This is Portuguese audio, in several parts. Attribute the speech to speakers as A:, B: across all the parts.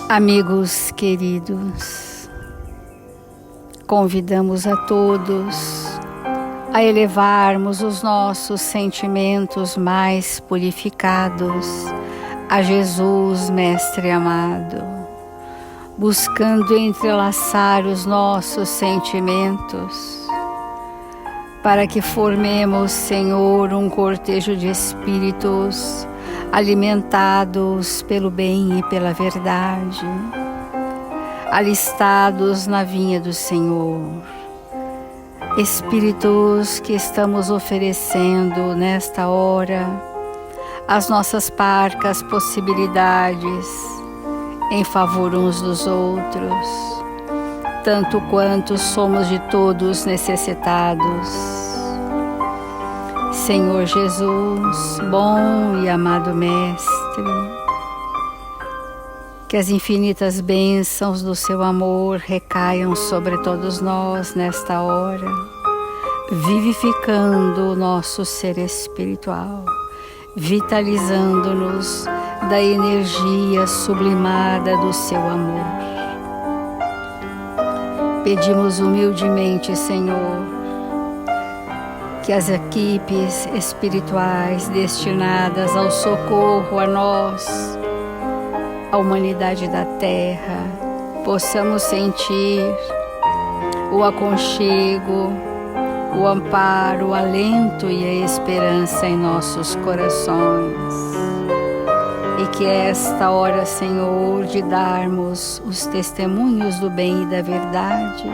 A: Amigos queridos, convidamos a todos a elevarmos os nossos sentimentos mais purificados a Jesus, Mestre amado, buscando entrelaçar os nossos sentimentos para que formemos, Senhor, um cortejo de espíritos alimentados pelo bem e pela verdade, alistados na vinha do Senhor. Espíritos que estamos oferecendo nesta hora as nossas parcas possibilidades em favor uns dos outros, tanto quanto somos de todos necessitados. Senhor Jesus, bom e amado Mestre, que as infinitas bênçãos do seu amor recaiam sobre todos nós nesta hora, vivificando o nosso ser espiritual, vitalizando-nos da energia sublimada do seu amor. Pedimos humildemente, Senhor, que as equipes espirituais destinadas ao socorro a nós, a humanidade da Terra, possamos sentir o aconchego, o amparo, o alento e a esperança em nossos corações. E que esta hora, Senhor, de darmos os testemunhos do bem e da verdade,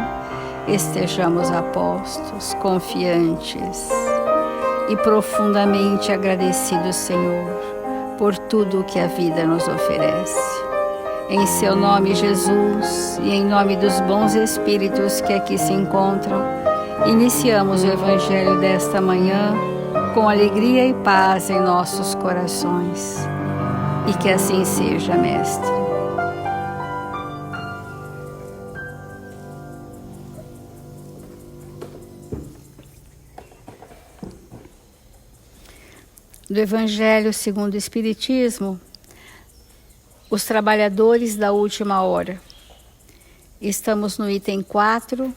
A: estejamos apostos, confiantes e profundamente agradecidos, Senhor, por tudo que a vida nos oferece. Em seu nome, Jesus, e em nome dos bons espíritos que aqui se encontram, iniciamos o Evangelho desta manhã com alegria e paz em nossos corações. E que assim seja, Mestre. Do Evangelho segundo o Espiritismo, os trabalhadores da última hora. Estamos no item 4,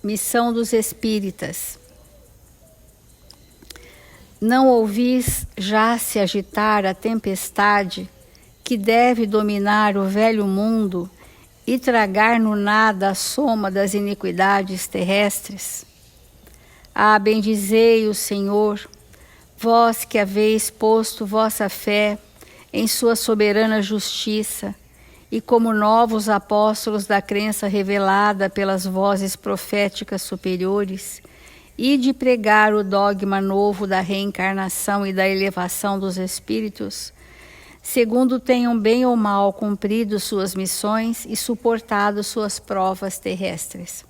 A: missão dos espíritas. Não ouvis já se agitar a tempestade que deve dominar o velho mundo e tragar no nada a soma das iniquidades terrestres? Ah, bendizei o Senhor, vós que haveis posto vossa fé em sua soberana justiça e como novos apóstolos da crença revelada pelas vozes proféticas superiores, e de pregar o dogma novo da reencarnação e da elevação dos espíritos, segundo tenham bem ou mal cumprido suas missões e suportado suas provas terrestres.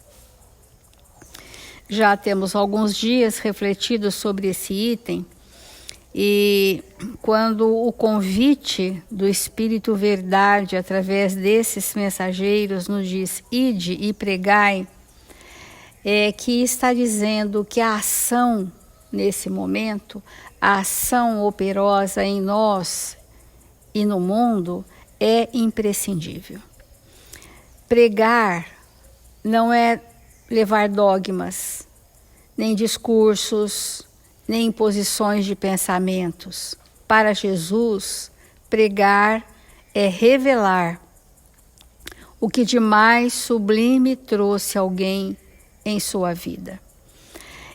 A: Já temos alguns dias refletido sobre esse item, e quando o convite do Espírito Verdade, através desses mensageiros, nos diz: ide e pregai, que está dizendo que a ação, nesse momento, a ação operosa em nós e no mundo é imprescindível. Pregar não é levar dogmas, nem discursos, nem imposições de pensamentos. Para Jesus, pregar é revelar o que de mais sublime trouxe alguém em sua vida.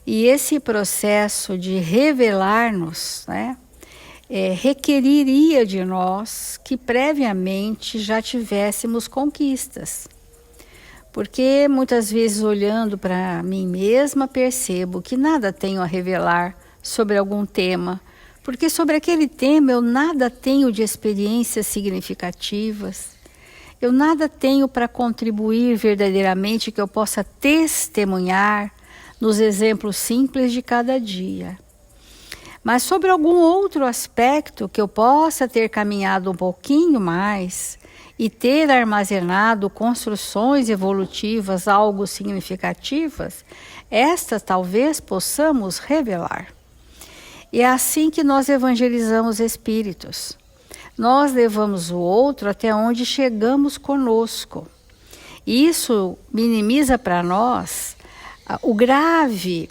A: E esse processo de revelar-nos, requeriria de nós que previamente já tivéssemos conquistas. Porque muitas vezes, olhando para mim mesma, percebo que nada tenho a revelar sobre algum tema, porque sobre aquele tema eu nada tenho de experiências significativas, eu nada tenho para contribuir verdadeiramente que eu possa testemunhar nos exemplos simples de cada dia. Mas sobre algum outro aspecto que eu possa ter caminhado um pouquinho mais e ter armazenado construções evolutivas algo significativas, estas talvez possamos revelar. E é assim que nós evangelizamos espíritos. nós levamos o outro até onde chegamos conosco. E isso minimiza para nós a grave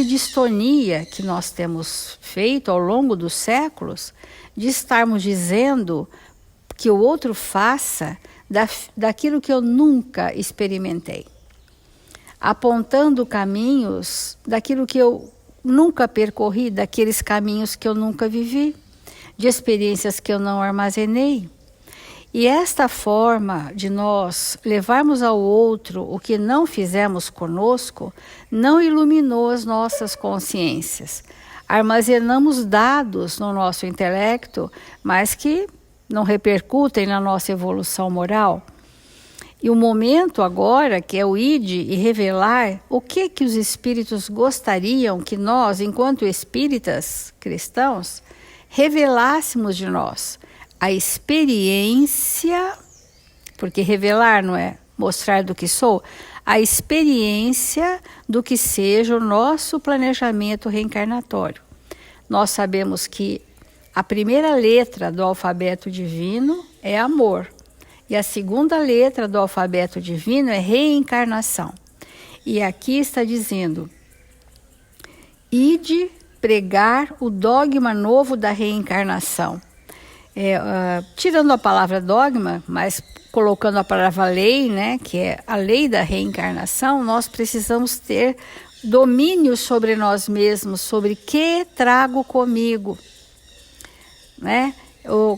A: distonia que nós temos feito ao longo dos séculos, de estarmos dizendo que o outro faça daquilo que eu nunca experimentei, apontando caminhos daquilo que eu nunca percorri, daqueles caminhos que eu nunca vivi, de experiências que eu não armazenei. E esta forma de nós levarmos ao outro o que não fizemos conosco, não iluminou as nossas consciências. Armazenamos dados no nosso intelecto, mas que não repercutem na nossa evolução moral. E o momento agora, que é o id e revelar o que os espíritos gostariam que nós, enquanto espíritas cristãos, revelássemos de nós. A experiência, porque revelar não é mostrar do que sou, a experiência do que seja o nosso planejamento reencarnatório. Nós sabemos que a primeira letra do alfabeto divino é amor, e a segunda letra do alfabeto divino é reencarnação. E aqui está dizendo: ide pregar o dogma novo da reencarnação. Tirando a palavra dogma, mas colocando a palavra lei, né, que é a lei da reencarnação, nós precisamos ter domínio sobre nós mesmos, sobre que trago comigo, né?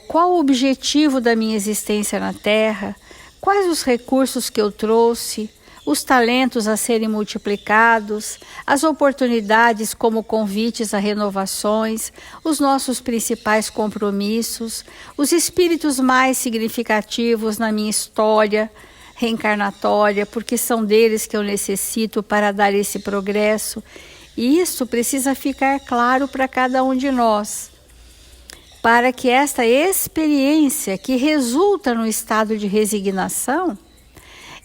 A: Qual o objetivo da minha existência na Terra, quais os recursos que eu trouxe, os talentos a serem multiplicados, as oportunidades como convites a renovações, os nossos principais compromissos, os espíritos mais significativos na minha história reencarnatória, porque são deles que eu necessito para dar esse progresso. E isso precisa ficar claro para cada um de nós, para que esta experiência que resulta no estado de resignação,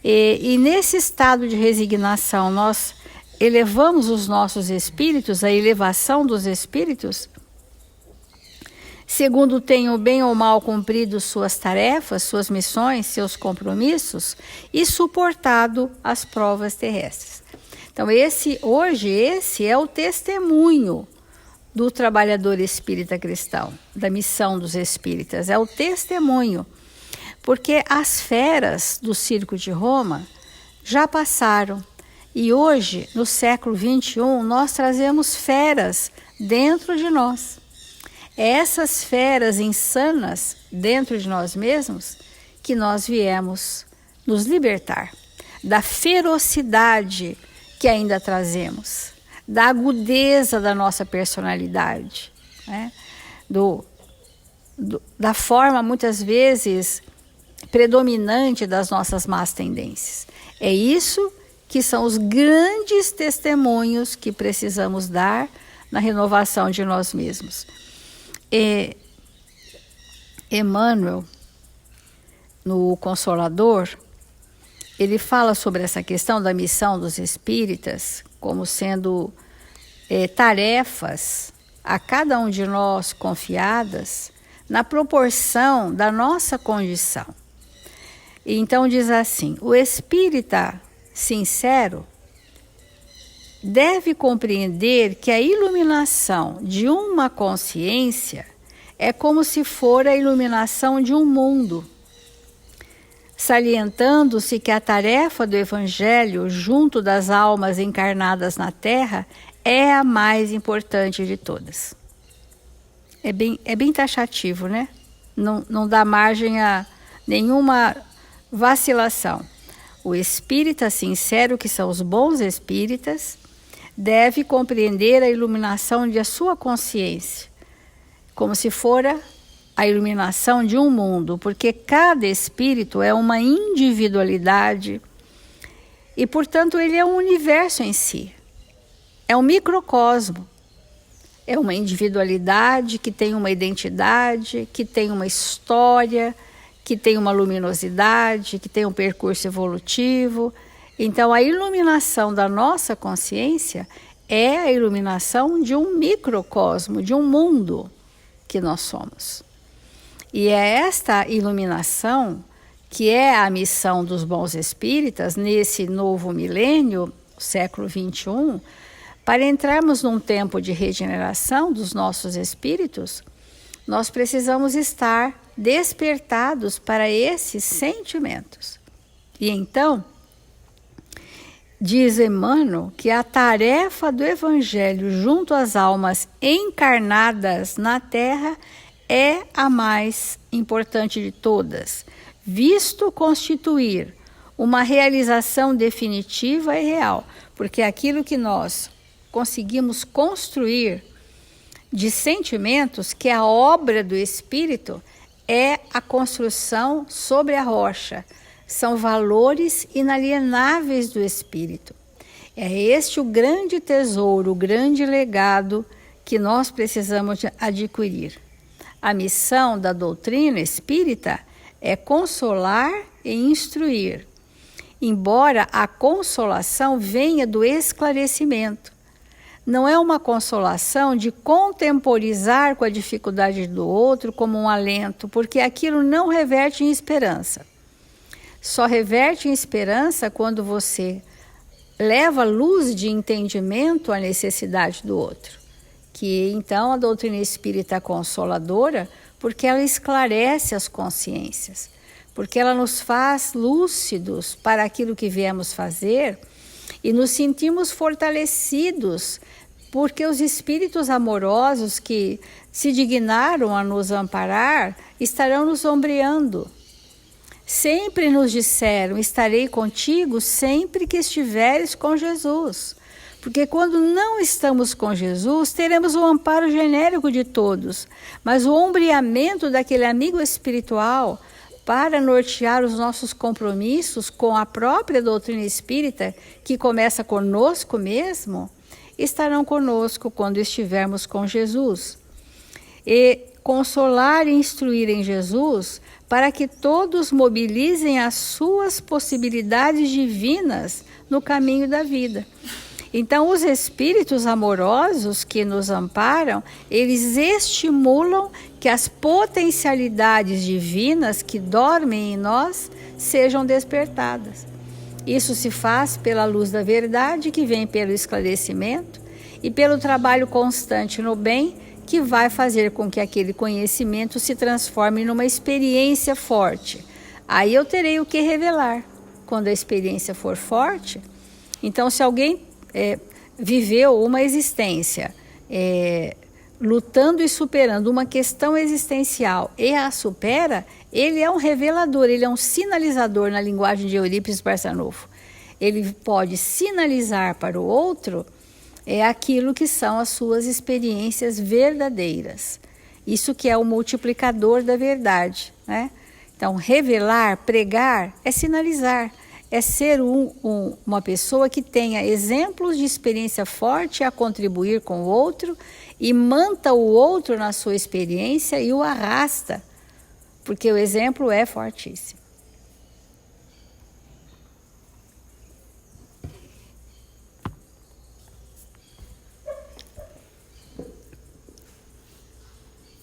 A: e nesse estado de resignação nós elevamos os nossos espíritos, a elevação dos espíritos, segundo tenham bem ou mal cumprido suas tarefas, suas missões, seus compromissos e suportado as provas terrestres. Então esse é o testemunho do trabalhador espírita cristão, da missão dos espíritas, é o testemunho. Porque as feras do circo de Roma já passaram. E hoje, no século XXI, nós trazemos feras dentro de nós. É essas feras insanas dentro de nós mesmos que nós viemos nos libertar. Da ferocidade que ainda trazemos. Da agudeza da nossa personalidade. Né? Da forma, muitas vezes, predominante das nossas más tendências. É isso que são os grandes testemunhos que precisamos dar na renovação de nós mesmos. Emmanuel, no Consolador, ele fala sobre essa questão da missão dos espíritas como sendo tarefas a cada um de nós confiadas na proporção da nossa condição. Então diz assim: o espírita sincero deve compreender que a iluminação de uma consciência é como se for a iluminação de um mundo, salientando-se que a tarefa do Evangelho junto das almas encarnadas na Terra é a mais importante de todas. É bem taxativo, né? Não dá margem a nenhuma vacilação. O espírita sincero, que são os bons espíritas, deve compreender a iluminação de sua consciência, como se fora a iluminação de um mundo, porque cada espírito é uma individualidade e, portanto, ele é um universo em si, é um microcosmo, é uma individualidade que tem uma identidade, que tem uma história, que tem uma luminosidade, que tem um percurso evolutivo. Então, a iluminação da nossa consciência é a iluminação de um microcosmo, de um mundo que nós somos. E é esta iluminação que é a missão dos bons espíritas nesse novo milênio, século XXI, para entrarmos num tempo de regeneração dos nossos espíritos. Nós precisamos estar despertados para esses sentimentos. E então, diz Emmanuel que a tarefa do Evangelho junto às almas encarnadas na Terra é a mais importante de todas, visto constituir uma realização definitiva e real, porque aquilo que nós conseguimos construir de sentimentos, que é a obra do Espírito, é a construção sobre a rocha. São valores inalienáveis do Espírito. É este o grande tesouro, o grande legado que nós precisamos adquirir. A missão da doutrina espírita é consolar e instruir, embora a consolação venha do esclarecimento. Não é uma consolação de contemporizar com a dificuldade do outro como um alento, porque aquilo não reverte em esperança. Só reverte em esperança quando você leva luz de entendimento à necessidade do outro. Que então a doutrina espírita é consoladora, porque ela esclarece as consciências, porque ela nos faz lúcidos para aquilo que viemos fazer e nos sentimos fortalecidos, porque os espíritos amorosos que se dignaram a nos amparar estarão nos ombreando. Sempre nos disseram: estarei contigo sempre que estiveres com Jesus. Porque quando não estamos com Jesus, teremos o amparo genérico de todos, mas o ombreamento daquele amigo espiritual para nortear os nossos compromissos com a própria doutrina espírita, que começa conosco mesmo, estarão conosco quando estivermos com Jesus. E consolar e instruir em Jesus para que todos mobilizem as suas possibilidades divinas no caminho da vida. Então, os espíritos amorosos que nos amparam, eles estimulam que as potencialidades divinas que dormem em nós sejam despertadas. Isso se faz pela luz da verdade, que vem pelo esclarecimento, e pelo trabalho constante no bem, que vai fazer com que aquele conhecimento se transforme numa experiência forte. Aí eu terei o que revelar. Quando a experiência for forte, então se alguém viveu uma existência lutando e superando uma questão existencial e a supera, ele é um revelador, ele é um sinalizador na linguagem de Eurípides Barçanufo. Ele pode sinalizar para o outro aquilo que são as suas experiências verdadeiras. Isso que é o multiplicador da verdade, né? Então, revelar, pregar, é sinalizar, é ser uma pessoa que tenha exemplos de experiência forte a contribuir com o outro e manta o outro na sua experiência e o arrasta, porque o exemplo é fortíssimo.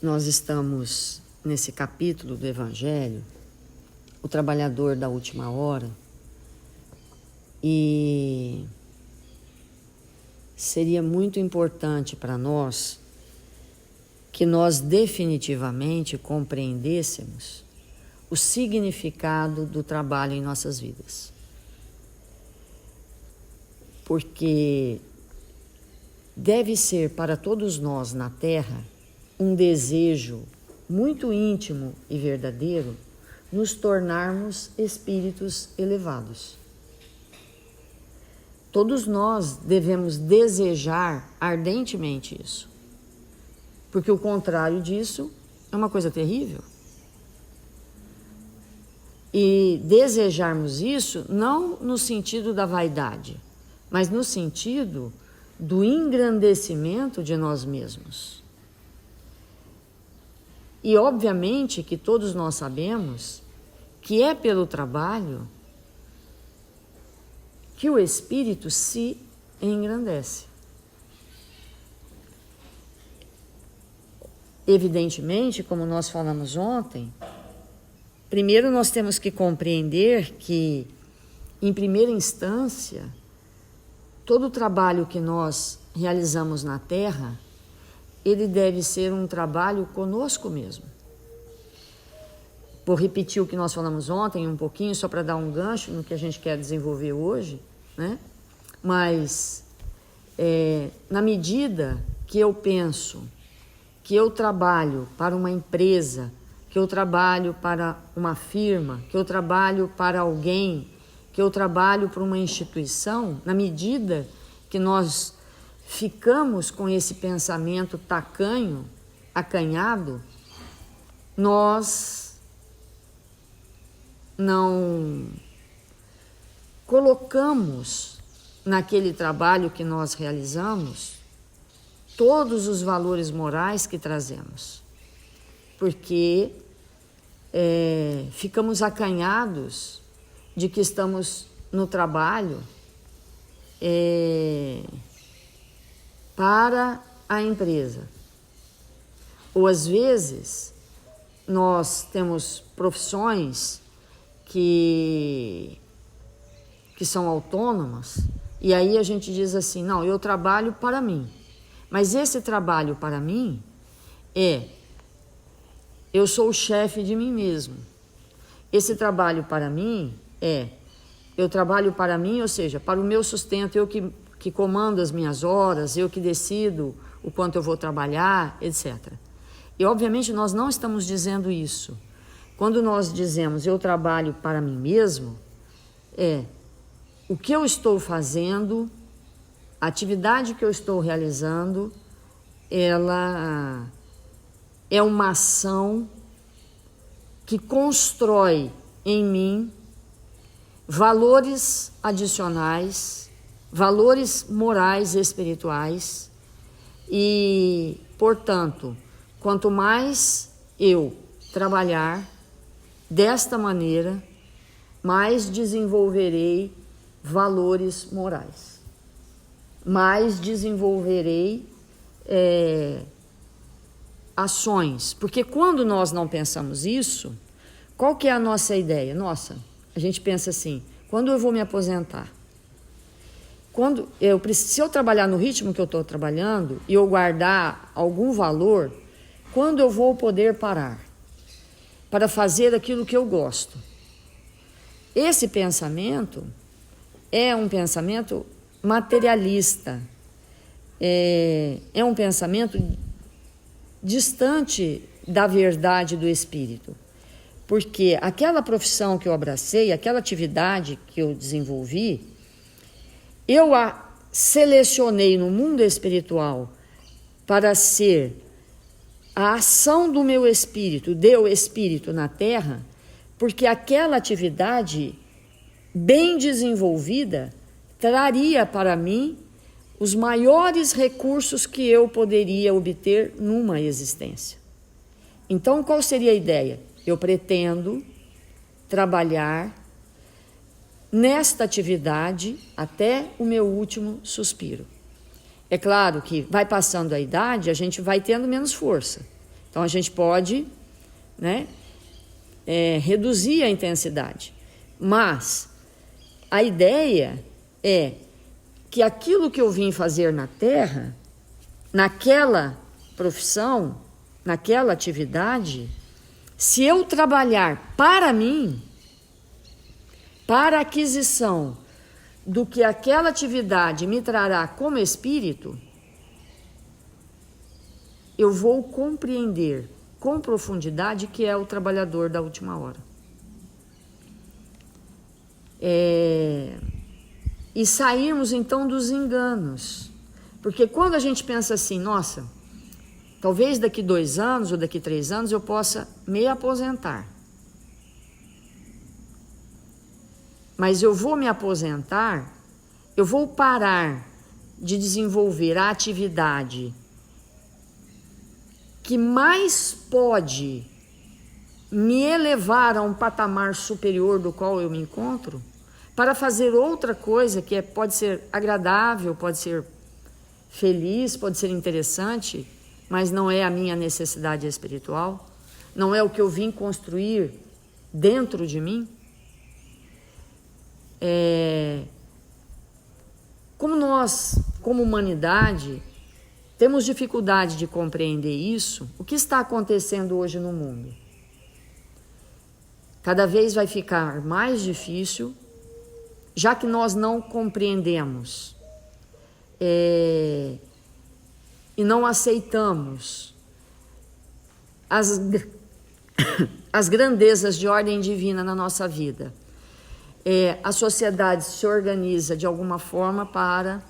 B: Nós estamos nesse capítulo do Evangelho, o trabalhador da última hora, e seria muito importante para nós que nós definitivamente compreendêssemos o significado do trabalho em nossas vidas. Porque deve ser para todos nós na Terra um desejo muito íntimo e verdadeiro nos tornarmos espíritos elevados. Todos nós devemos desejar ardentemente isso, porque o contrário disso é uma coisa terrível. E desejarmos isso não no sentido da vaidade, mas no sentido do engrandecimento de nós mesmos. E obviamente que todos nós sabemos que é pelo trabalho que o espírito se engrandece. evidentemente, como nós falamos ontem, primeiro nós temos que compreender que, em primeira instância, todo o trabalho que nós realizamos na Terra, ele deve ser um trabalho conosco mesmo. Vou repetir o que nós falamos ontem um pouquinho, só para dar um gancho no que a gente quer desenvolver hoje, né? Mas, na medida que eu penso que eu trabalho para uma empresa, que eu trabalho para uma firma, que eu trabalho para alguém, que eu trabalho para uma instituição, na medida que nós ficamos com esse pensamento tacanho, acanhado, nós não colocamos naquele trabalho que nós realizamos todos os valores morais que trazemos, porque ficamos acanhados de que estamos no trabalho para a empresa. Ou às vezes nós temos profissões que são autônomas, e aí a gente diz assim, não, eu trabalho para mim. Mas esse trabalho para mim eu sou o chefe de mim mesmo. Esse trabalho para mim eu trabalho para mim, ou seja, para o meu sustento, eu que comando as minhas horas, eu que decido o quanto eu vou trabalhar, etc. E obviamente nós não estamos dizendo isso. Quando nós dizemos eu trabalho para mim mesmo, o que eu estou fazendo, a atividade que eu estou realizando, ela é uma ação que constrói em mim valores adicionais, valores morais e espirituais e, portanto, quanto mais eu trabalhar desta maneira, mais desenvolverei valores morais, mais desenvolverei ações, porque quando nós não pensamos isso, qual que é a nossa ideia? Nossa, a gente pensa assim, quando eu vou me aposentar? Se eu trabalhar no ritmo que eu estou trabalhando e eu guardar algum valor, quando eu vou poder parar para fazer aquilo que eu gosto? Esse pensamento é um pensamento materialista, é um pensamento distante da verdade do espírito, porque aquela profissão que eu abracei, aquela atividade que eu desenvolvi, eu a selecionei no mundo espiritual para ser a ação do meu espírito, espírito na Terra, porque aquela atividade bem desenvolvida traria para mim os maiores recursos que eu poderia obter numa existência. Então, qual seria a ideia? Eu pretendo trabalhar nesta atividade até o meu último suspiro. É claro que vai passando a idade, a gente vai tendo menos força. Então, a gente pode, reduzir a intensidade. Mas a ideia é que aquilo que eu vim fazer na Terra, naquela profissão, naquela atividade, se eu trabalhar para mim, para a aquisição do que aquela atividade me trará como espírito, eu vou compreender com profundidade que é o trabalhador da última hora. E sairmos então dos enganos, porque quando a gente pensa assim, nossa, talvez daqui 2 anos ou daqui 3 anos eu possa me aposentar, mas eu vou me aposentar, eu vou parar de desenvolver a atividade que mais pode me elevar a um patamar superior do qual eu me encontro, para fazer outra coisa que pode ser agradável, pode ser feliz, pode ser interessante, mas não é a minha necessidade espiritual? Não é o que eu vim construir dentro de mim? Como nós, como humanidade, temos dificuldade de compreender isso, o que está acontecendo hoje no mundo? Cada vez vai ficar mais difícil, já que nós não compreendemos e não aceitamos as grandezas de ordem divina na nossa vida. A sociedade se organiza de alguma forma para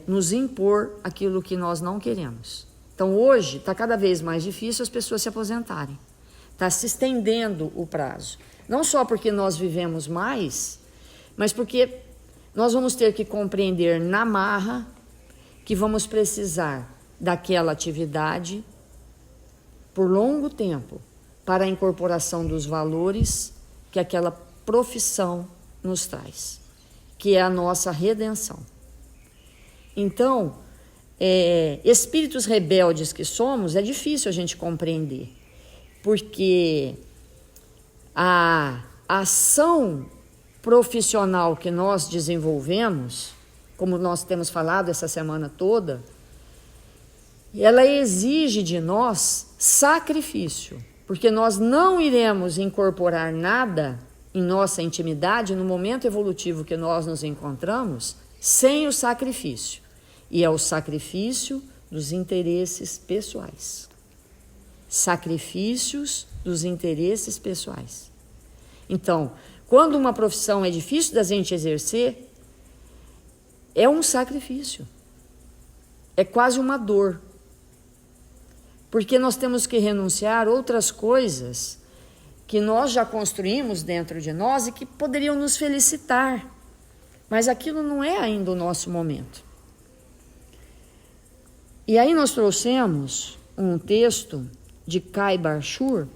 B: nos impor aquilo que nós não queremos. Então hoje está cada vez mais difícil as pessoas se aposentarem. Está se estendendo o prazo. Não só porque nós vivemos mais, mas porque nós vamos ter que compreender na marra que vamos precisar daquela atividade por longo tempo para a incorporação dos valores que aquela profissão nos traz, que é a nossa redenção. Então, espíritos rebeldes que somos, é difícil a gente compreender, porque a ação profissional que nós desenvolvemos, como nós temos falado essa semana toda, ela exige de nós sacrifício, porque nós não iremos incorporar nada em nossa intimidade, no momento evolutivo que nós nos encontramos, sem o sacrifício. E é o sacrifício dos interesses pessoais. Sacrifícios dos interesses pessoais. Então, quando uma profissão é difícil da gente exercer, é um sacrifício. É quase uma dor. Porque nós temos que renunciar a outras coisas que nós já construímos dentro de nós e que poderiam nos felicitar. Mas aquilo não é ainda o nosso momento. E aí nós trouxemos um texto de Kai Barshur,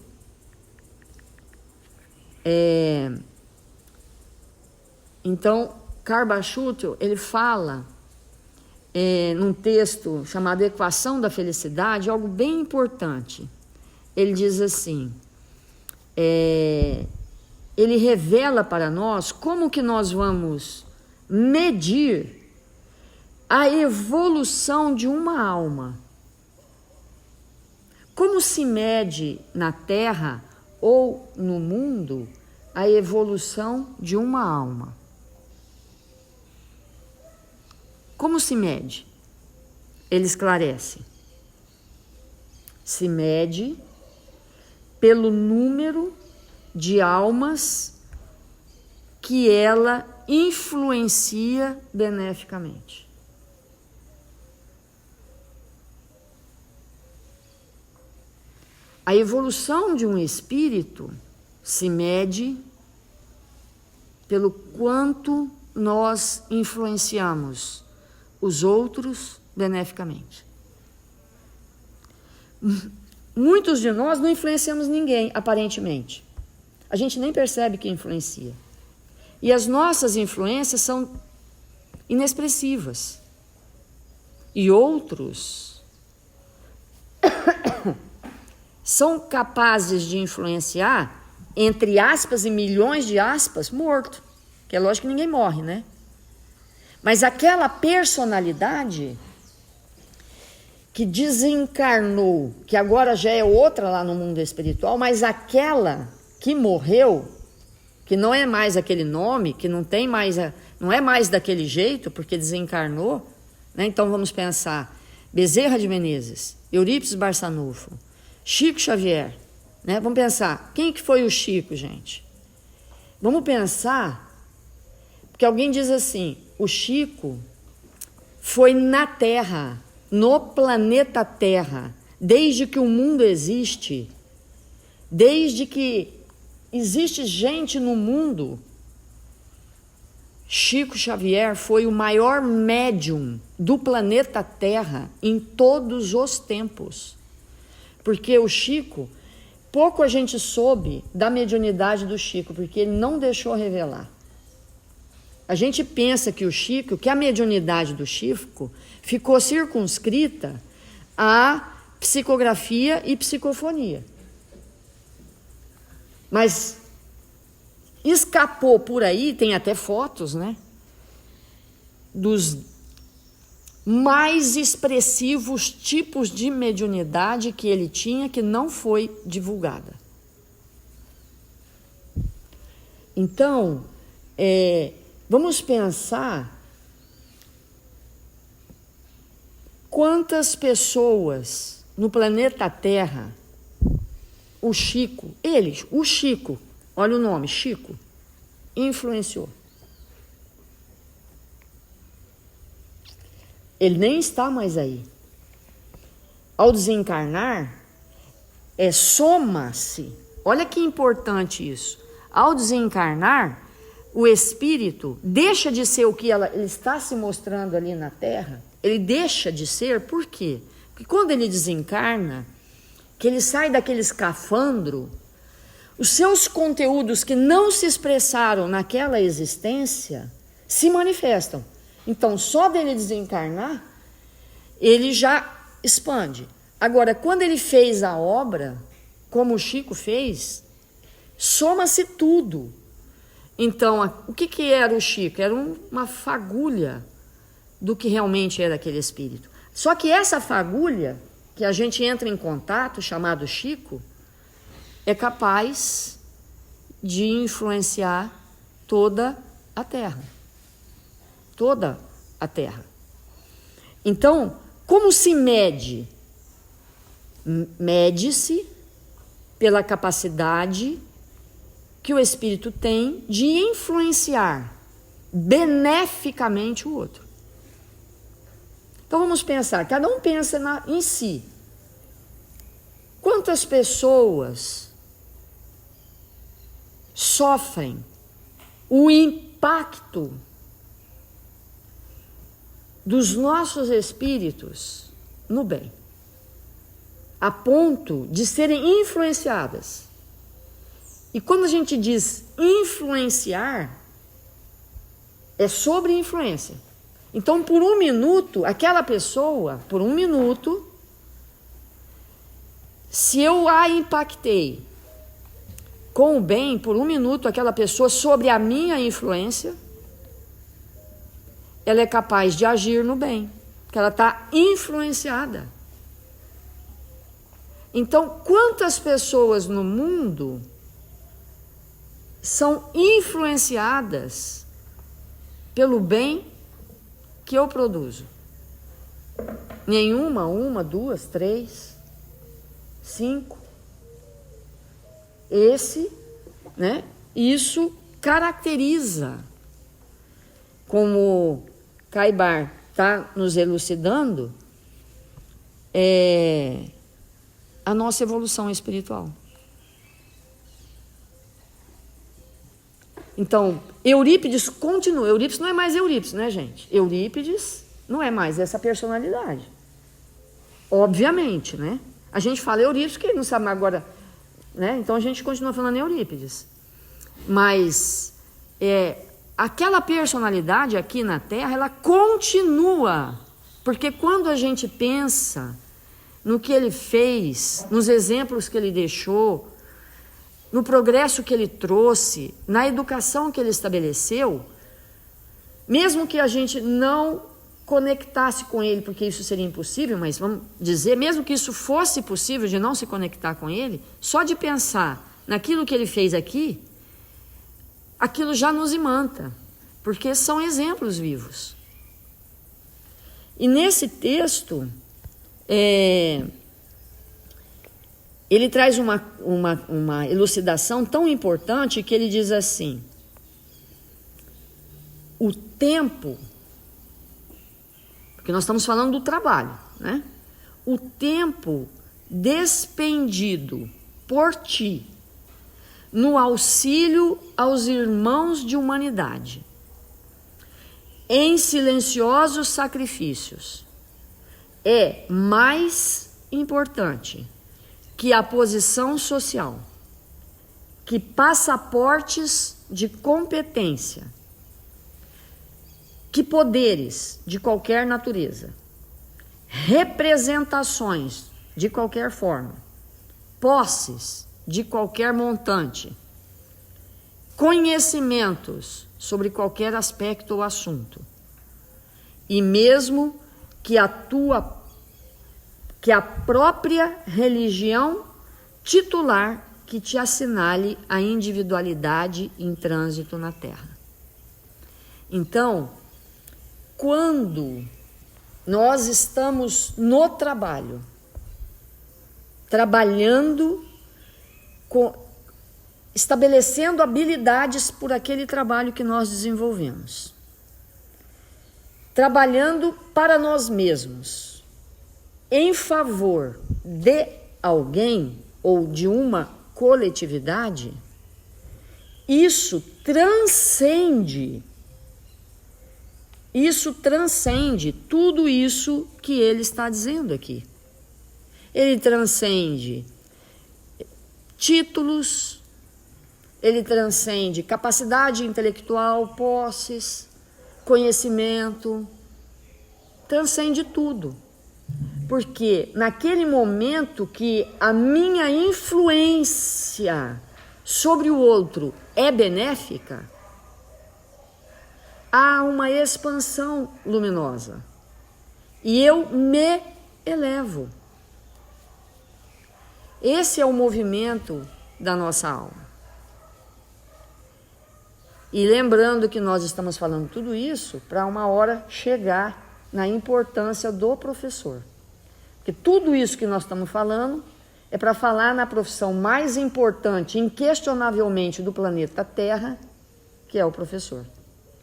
B: então, Kai Barshur, ele fala num texto chamado Equação da Felicidade, algo bem importante. Ele diz assim, ele revela para nós como que nós vamos medir a evolução de uma alma. Como se mede na Terra ou no mundo a evolução de uma alma? Como se mede? Ele esclarece. Se mede pelo número de almas que ela influencia beneficamente. A evolução de um espírito se mede pelo quanto nós influenciamos os outros beneficamente. Muitos de nós não influenciamos ninguém, aparentemente. A gente nem percebe que influencia. E as nossas influências são inexpressivas. E outros são capazes de influenciar, entre aspas e milhões de aspas, morto. Que é lógico que ninguém morre, né? Mas aquela personalidade que desencarnou, que agora já é outra lá no mundo espiritual, mas aquela que morreu, que não é mais aquele nome, que não tem mais, não é mais daquele jeito, porque desencarnou, né? Então vamos pensar, Bezerra de Menezes, Eurípides Barçanufo, Chico Xavier, né? Vamos pensar, quem que foi o Chico, gente? Vamos pensar, porque alguém diz assim, o Chico foi na Terra, no planeta Terra, desde que o mundo existe, desde que existe gente no mundo. Chico Xavier foi o maior médium do planeta Terra em todos os tempos. Porque o Chico, pouco a gente soube da mediunidade do Chico, porque ele não deixou revelar. A gente pensa que a mediunidade do Chico ficou circunscrita a psicografia e psicofonia. Mas escapou por aí, tem até fotos, né? Dos mais expressivos tipos de mediunidade que ele tinha, que não foi divulgada. Então, vamos pensar quantas pessoas no planeta Terra, o Chico, olha o nome, Chico, influenciou. Ele nem está mais aí. Ao desencarnar, soma-se. Olha que importante isso. Ao desencarnar, o espírito deixa de ser o que ele está se mostrando ali na Terra. Ele deixa de ser, por quê? Porque quando ele desencarna, que ele sai daquele escafandro, os seus conteúdos que não se expressaram naquela existência se manifestam. Então, só dele desencarnar, ele já expande. Agora, quando ele fez a obra, como o Chico fez, soma-se tudo. Então, o que era o Chico? Era uma fagulha do que realmente era aquele espírito. Só que essa fagulha, que a gente entra em contato, chamado Chico, é capaz de influenciar toda a Terra. Toda a Terra. Então, como se mede? Mede-se pela capacidade que o espírito tem de influenciar beneficamente o outro. Então vamos pensar, cada um pensa em si. Quantas pessoas sofrem o impacto dos nossos espíritos no bem, a ponto de serem influenciadas? E quando a gente diz influenciar, é sobre influência. Então, por um minuto, aquela pessoa, por um minuto, se eu a impactei com o bem, por um minuto, aquela pessoa, sobre a minha influência, ela é capaz de agir no bem, porque ela está influenciada. Então, quantas pessoas no mundo são influenciadas pelo bem que eu produzo? Nenhuma, 1, 2, 3, 5. Isso caracteriza, como Caibar está nos elucidando, a nossa evolução espiritual. Então, Eurípides continua. Eurípides não é mais Eurípides, né, gente? Eurípides não é mais essa personalidade. Obviamente, né? A gente fala Eurípides, que ele não sabe agora, né? Então a gente continua falando Eurípides. Mas aquela personalidade aqui na Terra, ela continua. Porque quando a gente pensa no que ele fez, nos exemplos que ele deixou, no progresso que ele trouxe, na educação que ele estabeleceu, mesmo que a gente não conectasse com ele, porque isso seria impossível, mas vamos dizer, mesmo que isso fosse possível de não se conectar com ele, só de pensar naquilo que ele fez aqui, aquilo já nos imanta, porque são exemplos vivos. E nesse texto, ele traz uma elucidação tão importante que ele diz assim: o tempo, porque nós estamos falando do trabalho, né? O tempo despendido por ti no auxílio aos irmãos de humanidade, em silenciosos sacrifícios, é mais importante que a posição social, que passaportes de competência, que poderes de qualquer natureza, representações de qualquer forma, posses de qualquer montante, conhecimentos sobre qualquer aspecto ou assunto, e mesmo que a própria religião titular que te assinale a individualidade em trânsito na Terra. Então, quando nós estamos no trabalho, trabalhando, estabelecendo habilidades por aquele trabalho que nós desenvolvemos, trabalhando para nós mesmos, em favor de alguém ou de uma coletividade, isso transcende tudo isso que ele está dizendo aqui. Ele transcende títulos, ele transcende capacidade intelectual, posses, conhecimento, transcende tudo. Porque naquele momento que a minha influência sobre o outro é benéfica, há uma expansão luminosa e eu me elevo. Esse é o movimento da nossa alma. E lembrando que nós estamos falando tudo isso para uma hora chegar na importância do professor. Porque tudo isso que nós estamos falando é para falar na profissão mais importante, inquestionavelmente, do planeta Terra, que é o professor.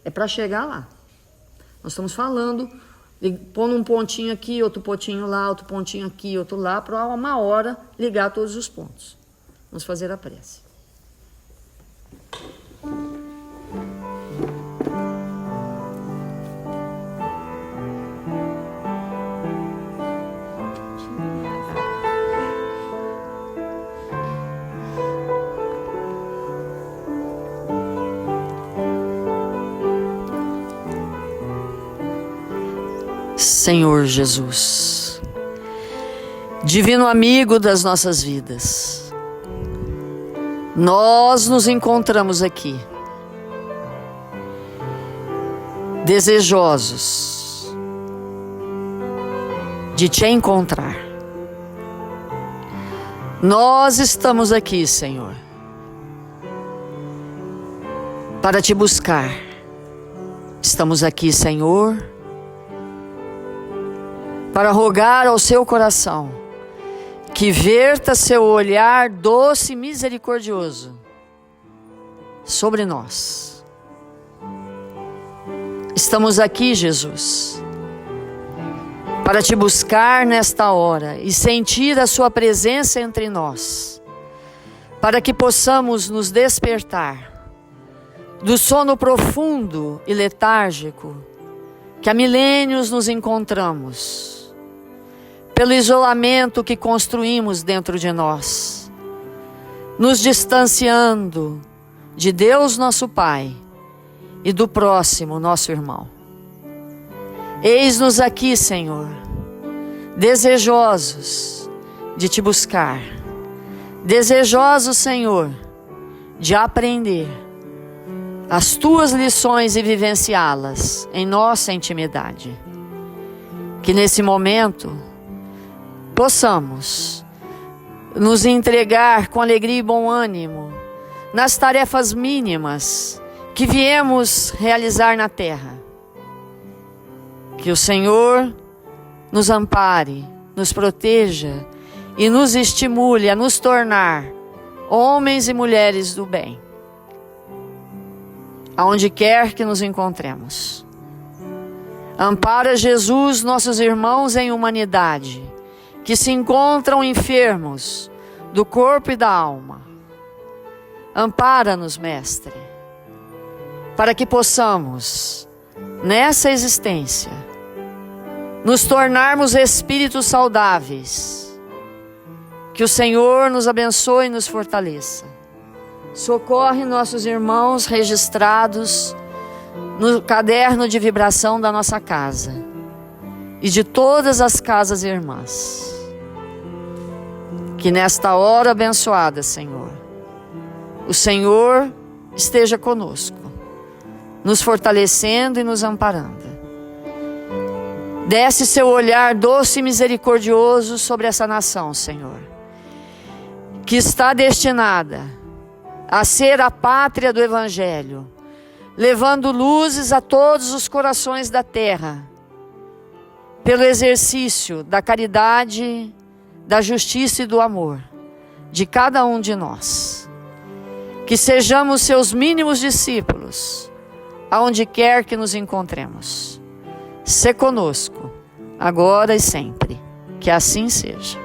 B: É para chegar lá. Nós estamos falando, pondo um pontinho aqui, outro pontinho lá, outro pontinho aqui, outro lá, para uma hora ligar todos os pontos. Vamos fazer a prece. Senhor Jesus, divino amigo das nossas vidas, nós nos encontramos aqui, desejosos de te encontrar. Nós estamos aqui, Senhor, para te buscar. Estamos aqui, Senhor, para rogar ao seu coração que verta seu olhar doce e misericordioso sobre nós. Estamos aqui, Jesus, para te buscar nesta hora e sentir a sua presença entre nós, para que possamos nos despertar do sono profundo e letárgico que há milênios nos encontramos, pelo isolamento que construímos dentro de nós, nos distanciando de Deus nosso Pai e do próximo nosso irmão. Eis-nos aqui, Senhor, desejosos de te buscar, desejosos, Senhor, de aprender as tuas lições e vivenciá-las em nossa intimidade. Que nesse momento possamos nos entregar com alegria e bom ânimo nas tarefas mínimas que viemos realizar na terra. Que o Senhor nos ampare, nos proteja e nos estimule a nos tornar homens e mulheres do bem, aonde quer que nos encontremos. Ampara, Jesus, nossos irmãos em humanidade, que se encontram enfermos do corpo e da alma. Ampara-nos, Mestre, para que possamos, nessa existência, nos tornarmos espíritos saudáveis. Que o Senhor nos abençoe e nos fortaleça. Socorre nossos irmãos registrados no caderno de vibração da nossa casa. e de todas as casas irmãs. Que nesta hora abençoada, Senhor, o Senhor esteja conosco, nos fortalecendo e nos amparando. Desce seu olhar doce e misericordioso sobre essa nação, Senhor, que está destinada a ser a pátria do Evangelho, levando luzes a todos os corações da terra, pelo exercício da caridade, da justiça e do amor de cada um de nós. Que sejamos seus mínimos discípulos, aonde quer que nos encontremos. Sê conosco, agora e sempre. Que assim seja.